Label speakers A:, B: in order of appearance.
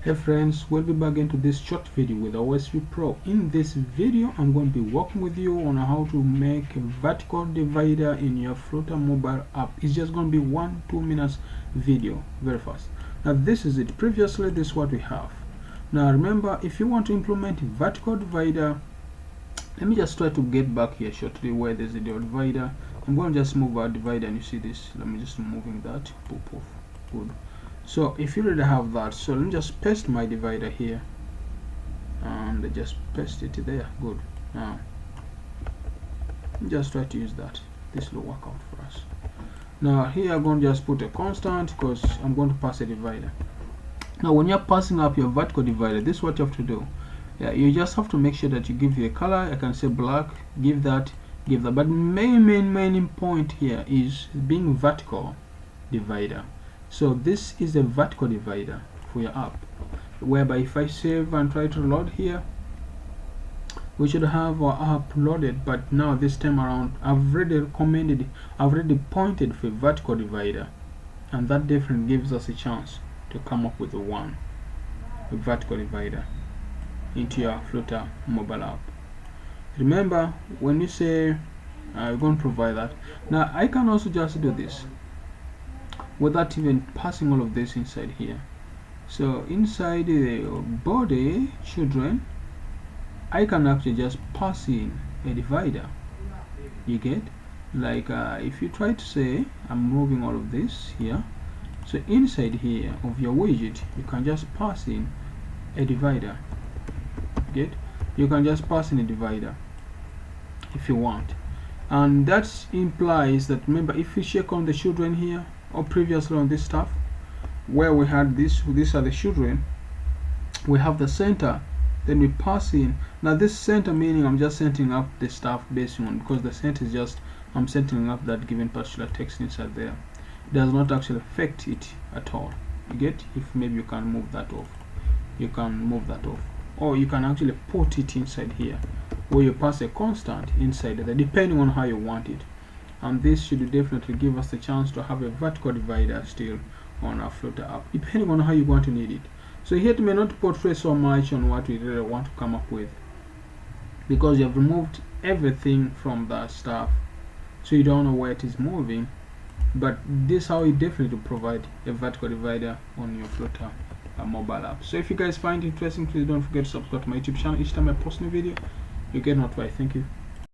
A: Hey friends, welcome back into this short video with OSV Pro. In this video, I'm going to be working with you on how to make a vertical divider in your Flutter mobile app. It's just going to be 1-2 minutes video, very fast. Now this is it. Previously, this is what we have. Now remember, if you want to implement a vertical divider, let me just try to get back here shortly where there's a divider. I'm going to just move our divider and you see this. Let me just moving that. Poof, poof. Good. So if you already have that, so let me just paste my divider here and just paste it there. Good. Now just try to use that. This will work out for us. Now here I'm going to just put a constant because I'm going to pass a divider. Now when you're passing up your vertical divider, this is what you have to do. Yeah, you just have to make sure that you give it a color. I can say black, give that. But main point here is being vertical divider. So this is a vertical divider for your app, whereby if I save and try to load here, we should have our app loaded. But now this time around, I've already pointed for a vertical divider, and that definitely gives us a chance to come up with a vertical divider into your Flutter mobile app. Remember, when you say you're going to provide that, now I can also just do this without even passing all of this inside here. So inside the body children, I can actually just pass in a divider. You get, like if you try to say I'm moving all of this here, so inside here of your widget you can just pass in a divider. Get, you can just pass in a divider if you want, and that implies that, remember, if you check on the children here or previously on this stuff where we had these are the children, we have the center, then we pass in. Now this center meaning I'm just setting up the stuff based on, because the center is just I'm setting up that given particular text inside there. It does not actually affect it at all. You get, if maybe you can move that off, you can move that off, or you can actually put it inside here where you pass a constant inside there, depending on how you want it. And this should definitely give us the chance to have a vertical divider still on our Flutter app, depending on how you want to need it. So here it may not portray so much on what we really want to come up with, because you have removed everything from that stuff, so you don't know where it is moving. But this is how you definitely provide a vertical divider on your Flutter mobile app. So if you guys find it interesting, please don't forget to subscribe to my YouTube channel. Each time I post a new video, you get notified. Thank you.